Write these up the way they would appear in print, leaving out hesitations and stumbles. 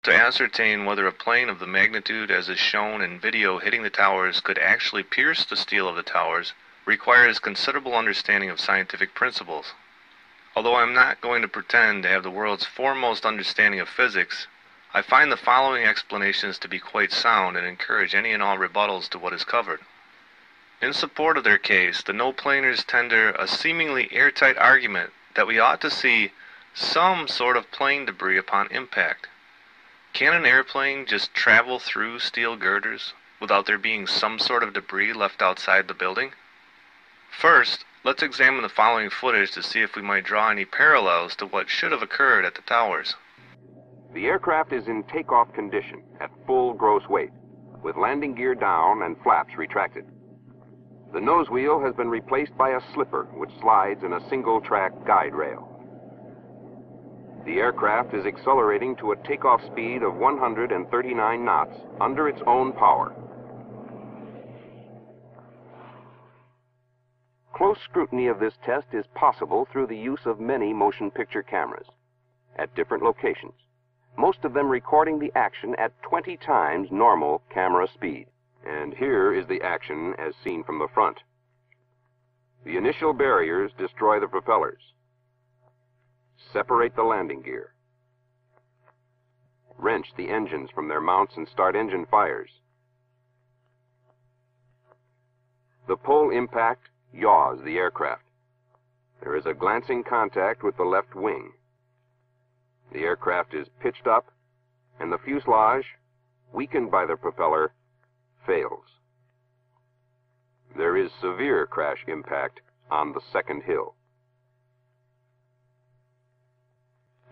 To ascertain whether a plane of the magnitude as is shown in video hitting the towers could actually pierce the steel of the towers requires considerable understanding of scientific principles. Although I am not going to pretend to have the world's foremost understanding of physics, I find the following explanations to be quite sound and encourage any and all rebuttals to what is covered. In support of their case, the no-planers tender a seemingly airtight argument that we ought to see some sort of plane debris upon impact. Can an airplane just travel through steel girders without there being some sort of debris left outside the building? First, let's examine the following footage to see if we might draw any parallels to what should have occurred at the towers. The aircraft is in takeoff condition at full gross weight, with landing gear down and flaps retracted. The nose wheel has been replaced by a slipper which slides in a single-track guide rail. The aircraft is accelerating to a takeoff speed of 139 knots under its own power. Close scrutiny of this test is possible through the use of many motion picture cameras at different locations, most of them recording the action at 20 times normal camera speed. And here is the action as seen from the front. The initial barriers destroy the propellers. Separate the landing gear. Wrench the engines from their mounts and start engine fires. The pull impact yaws the aircraft. There is a glancing contact with the left wing. The aircraft is pitched up, and the fuselage, weakened by the propeller, fails. There is severe crash impact on the second hill.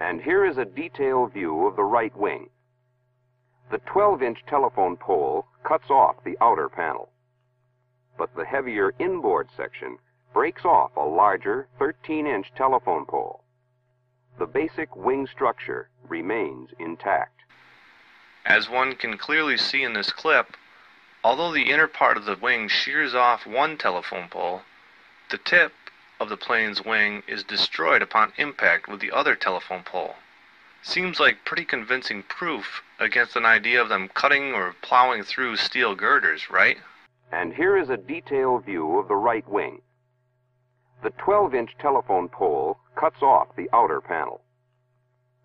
And here is a detailed view of the right wing. The 12-inch telephone pole cuts off the outer panel, but the heavier inboard section breaks off a larger 13-inch telephone pole. The basic wing structure remains intact. As one can clearly see in this clip, although the inner part of the wing shears off one telephone pole, the tip of the plane's wing is destroyed upon impact with the other telephone pole. Seems like pretty convincing proof against an idea of them cutting or plowing through steel girders, right? And here is a detailed view of the right wing. The 12-inch telephone pole cuts off the outer panel,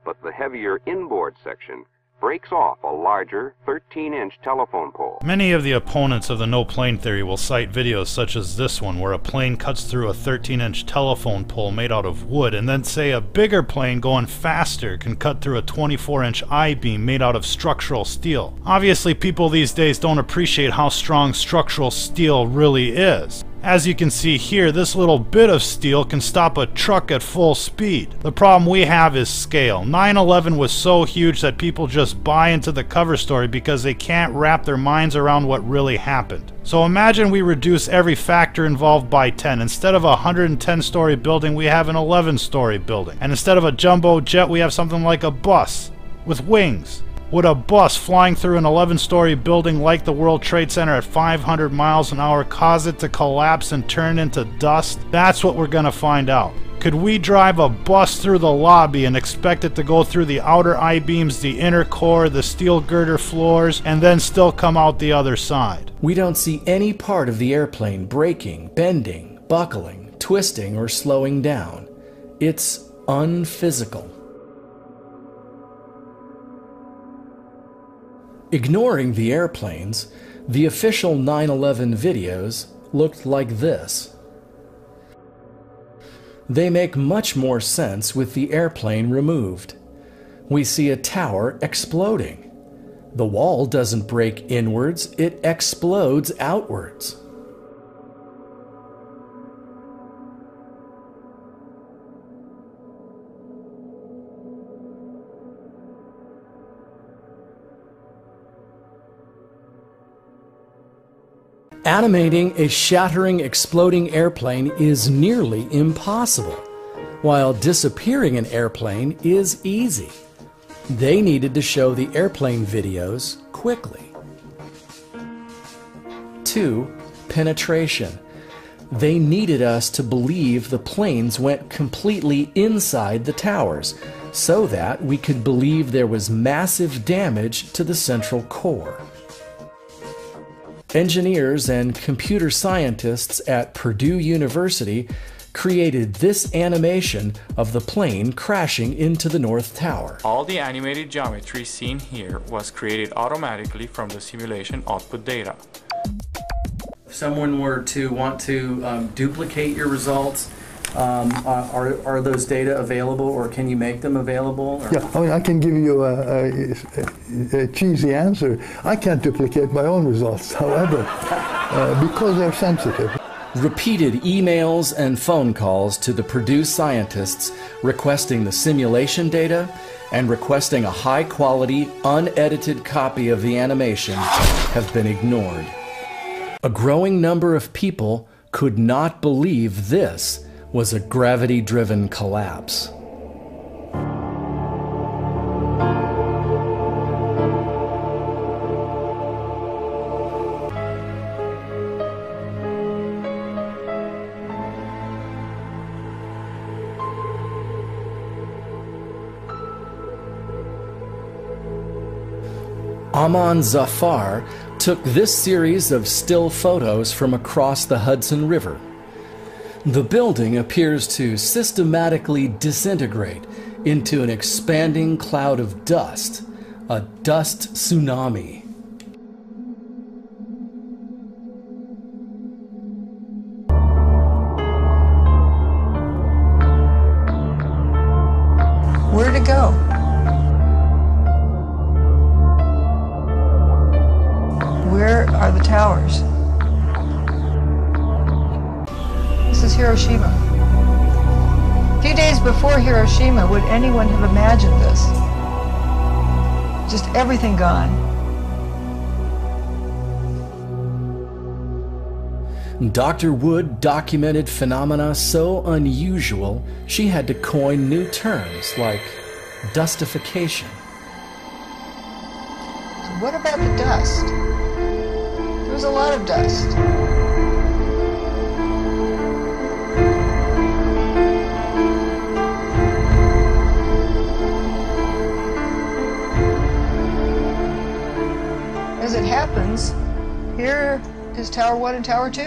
but the heavier inboard section breaks off a larger 13-inch telephone pole. Many of the opponents of the no-plane theory will cite videos such as this one, where a plane cuts through a 13-inch telephone pole made out of wood, and then say a bigger plane going faster can cut through a 24-inch I-beam made out of structural steel. Obviously, people these days don't appreciate how strong structural steel really is. As you can see here, this little bit of steel can stop a truck at full speed. The problem we have is scale. 9/11 was so huge that people just buy into the cover story because they can't wrap their minds around what really happened. So imagine we reduce every factor involved by 10. Instead of a 110-story building, we have an 11-story building. And instead of a jumbo jet, we have something like a bus with wings. Would a bus flying through an 11-story building like the World Trade Center at 500 miles an hour cause it to collapse and turn into dust? That's what we're going to find out. Could we drive a bus through the lobby and expect it to go through the outer I-beams, the inner core, the steel girder floors, and then still come out the other side? We don't see any part of the airplane breaking, bending, buckling, twisting, or slowing down. It's unphysical. Ignoring the airplanes, the official 9/11 videos looked like this. They make much more sense with the airplane removed. We see a tower exploding. The wall doesn't break inwards, it explodes outwards. Animating a shattering, exploding airplane is nearly impossible, while disappearing an airplane is easy. They needed to show the airplane videos quickly. 2. Penetration. They needed us to believe the planes went completely inside the towers, so that we could believe there was massive damage to the central core. Engineers and computer scientists at Purdue University created this animation of the plane crashing into the North Tower. All the animated geometry seen here was created automatically from the simulation output data. If someone were to want to duplicate your results, are those data available, or can you make them available? Or? Yeah, I mean, I can give you a cheesy answer. I can't duplicate my own results, however, because they're sensitive. Repeated emails and phone calls to the Purdue scientists requesting the simulation data and requesting a high-quality, unedited copy of the animation have been ignored. A growing number of people could not believe this was a gravity-driven collapse. Aman Zafar took this series of still photos from across the Hudson River. The building appears to systematically disintegrate into an expanding cloud of dust, a dust tsunami. Where'd it go? Where are the towers? This is Hiroshima. A few days before Hiroshima, would anyone have imagined this? Just everything gone. Dr. Wood documented phenomena so unusual, she had to coin new terms like dustification. So what about the dust? There was a lot of dust. As it happens, here is Tower 1 and Tower 2.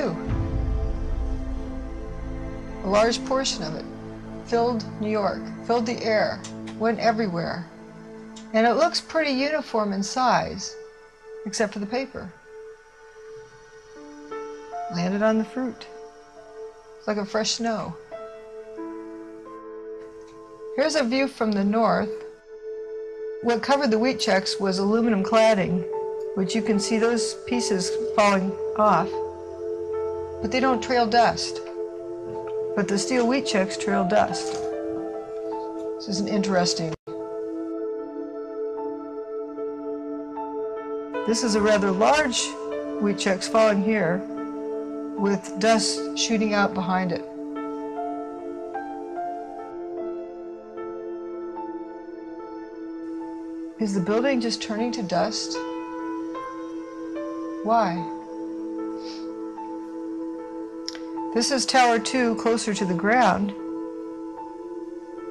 A large portion of it filled New York, filled the air, went everywhere. And it looks pretty uniform in size, except for the paper. Landed on the fruit. It's like a fresh snow. Here's a view from the north. What covered the wheat checks was aluminum cladding, which you can see those pieces falling off, but they don't trail dust. But the steel wheat checks trail dust. This is an interesting. This is a rather large wheat checks falling here with dust shooting out behind it. Is the building just turning to dust? Why? This is Tower 2 closer to the ground.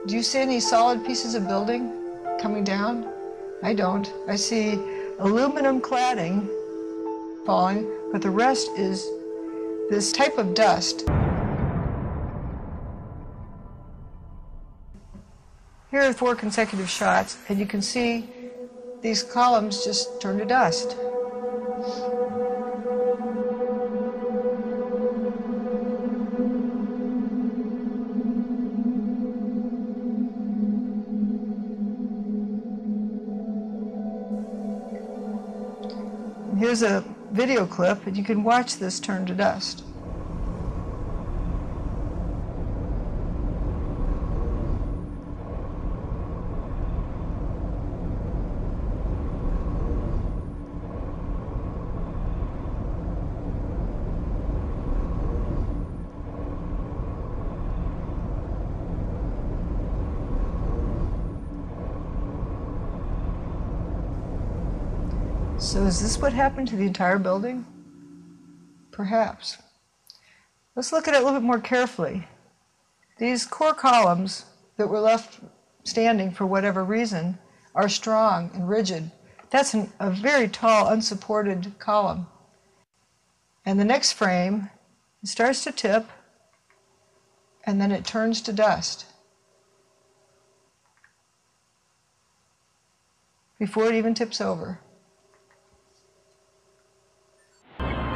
Do you see any solid pieces of building coming down? I don't. I see aluminum cladding falling, but the rest is this type of dust. Here are 4 consecutive shots, and you can see these columns just turn to dust. Here's a video clip, and you can watch this turn to dust. So is this what happened to the entire building? Perhaps. Let's look at it a little bit more carefully. These core columns that were left standing for whatever reason, are strong and rigid. That's a very tall, unsupported column. And the next frame, it starts to tip, and then it turns to dust before it even tips over.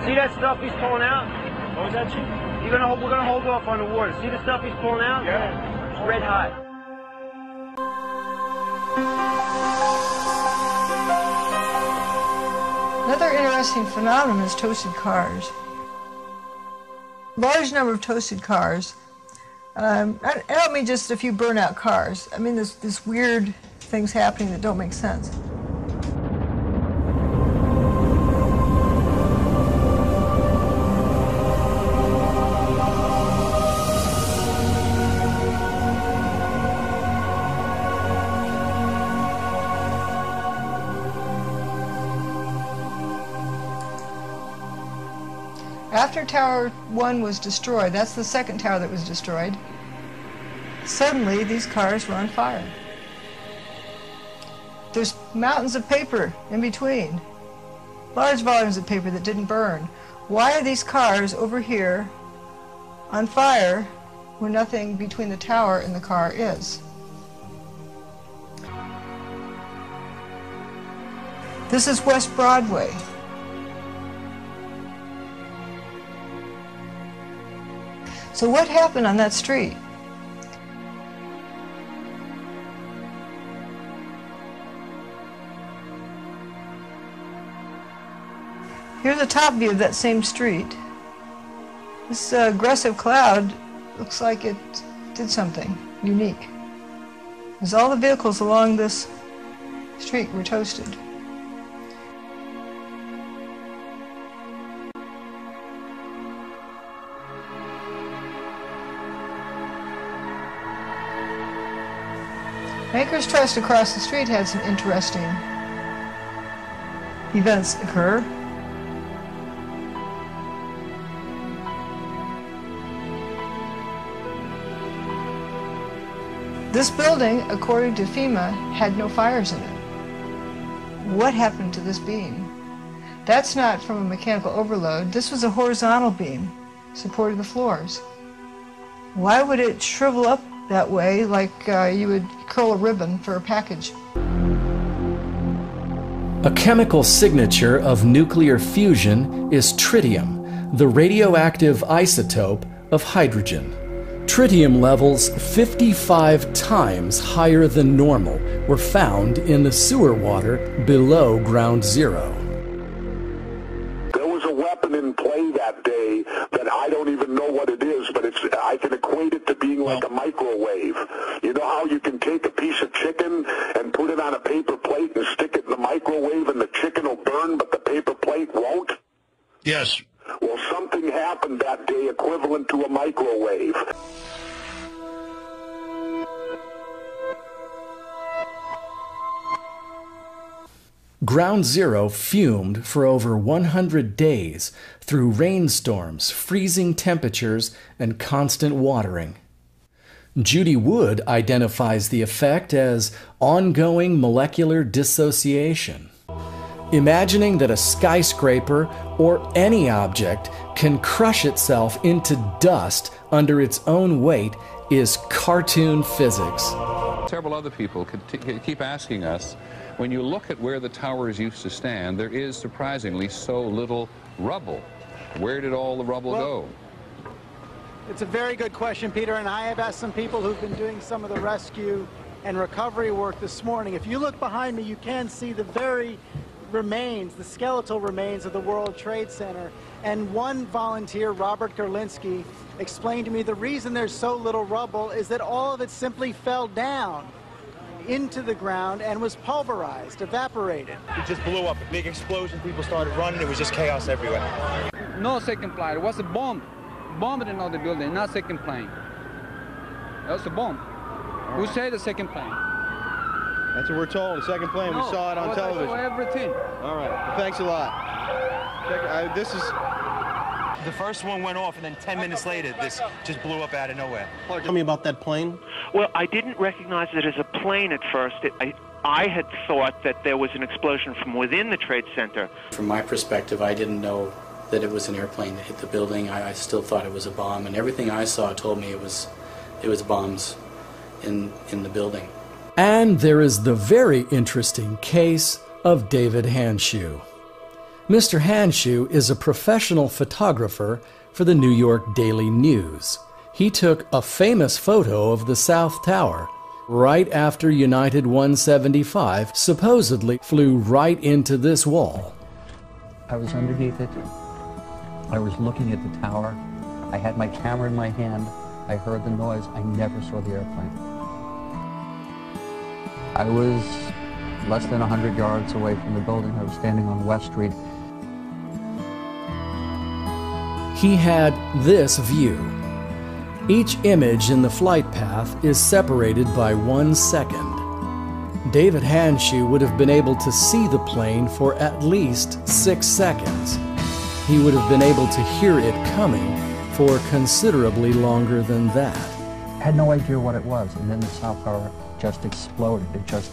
See that stuff he's pulling out? What was that, Chief? We're gonna hold off on the water. See the stuff he's pulling out? Yeah. It's red hot. Another interesting phenomenon is toasted cars. Large number of toasted cars. I don't mean just a few burnout cars. I mean this weird things happening that don't make sense. After Tower 1 was destroyed, that's the second tower that was destroyed, suddenly these cars were on fire. There's mountains of paper in between, large volumes of paper that didn't burn. Why are these cars over here on fire where nothing between the tower and the car is? This is West Broadway. So what happened on that street? Here's a top view of that same street. This aggressive cloud looks like it did something unique, because all the vehicles along this street were toasted. Maker's Trust across the street had some interesting events occur. This building, according to FEMA, had no fires in it. What happened to this beam? That's not from a mechanical overload. This was a horizontal beam supporting the floors. Why would it shrivel up that way, like you would curl a ribbon for a package? A chemical signature of nuclear fusion is tritium, the radioactive isotope of hydrogen. Tritium levels 55 times higher than normal were found in the sewer water below ground zero. There was a weapon in play that day that I don't even know what it is, but I can equate it to being like a microwave. You know how you can take a piece of chicken and put it on a paper plate and stick it in the microwave and the chicken will burn, but the paper plate won't? Yes. Well, something happened that day equivalent to a microwave. Ground Zero fumed for over 100 days through rainstorms, freezing temperatures, and constant watering. Judy Wood identifies the effect as ongoing molecular dissociation. Imagining that a skyscraper or any object can crush itself into dust under its own weight is cartoon physics. Several other people keep asking us, when you look at where the towers used to stand, there is surprisingly so little rubble. Where did all the rubble go? It's a very good question, Peter, and I have asked some people who've been doing some of the rescue and recovery work this morning. If you look behind me, you can see the very remains, the skeletal remains of the World Trade Center. And one volunteer, Robert Gerlinsky, explained to me the reason there's so little rubble is that all of it simply fell down into the ground and was pulverized, evaporated. It just blew up, a big explosion, people started running, it was just chaos everywhere. No second plane, it was a bomb. Bombed another building, not second plane. That was a bomb. Who said the second plane? That's what we're told, the second plane, we saw it on television. I saw everything. All right, well, thanks a lot. The first one went off, and then 10 minutes later, this just blew up out of nowhere. Tell me about that plane. Well, I didn't recognize it as a plane at first. I had thought that there was an explosion from within the Trade Center. From my perspective, I didn't know that it was an airplane that hit the building. I still thought it was a bomb, and everything I saw told me it was bombs in the building. And there is the very interesting case of David Hanshew. Mr. Hanshew is a professional photographer for the New York Daily News. He took a famous photo of the South Tower right after United 175 supposedly flew right into this wall. I was underneath it. I was looking at the tower. I had my camera in my hand. I heard the noise. I never saw the airplane. I was less than 100 yards away from the building. I was standing on West Street. He had this view. Each image in the flight path is separated by 1 second. David Hanshew would have been able to see the plane for at least 6 seconds. He would have been able to hear it coming for considerably longer than that. I had no idea what it was, and then the South Tower just exploded. It just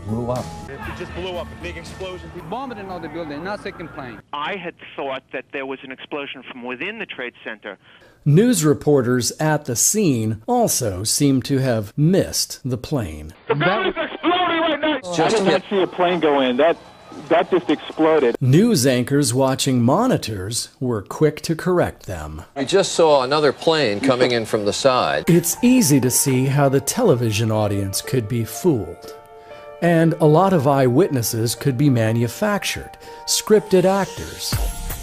blew up. It just blew up, a big explosion. We bombed another building, not second plane. I had thought that there was an explosion from within the Trade Center. News reporters at the scene also seem to have missed the plane. The building's exploding right now! I did not see a plane go in. That just exploded. News anchors watching monitors were quick to correct them. We just saw another plane coming in from the side. It's easy to see how the television audience could be fooled. And a lot of eyewitnesses could be manufactured, scripted actors,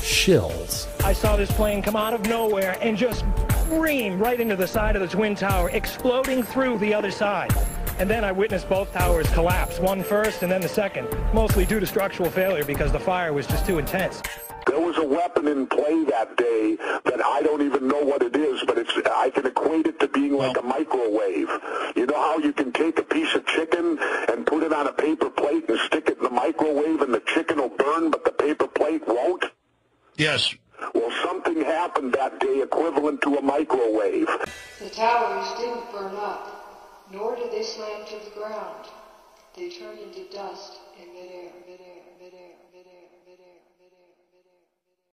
shills. I saw this plane come out of nowhere and just scream right into the side of the Twin Tower, exploding through the other side. And then I witnessed both towers collapse, one first and then the second, mostly due to structural failure because the fire was just too intense. There was a weapon in play that day that I don't even know what it is, but I can equate it to being like a microwave. You know how you can take a piece of chicken and put it on a paper plate and stick it in the microwave and the chicken will burn, but the paper plate won't? Yes. Well, something happened that day equivalent to a microwave. The towers didn't burn up, nor did they slam to the ground. They turned into dust in midair.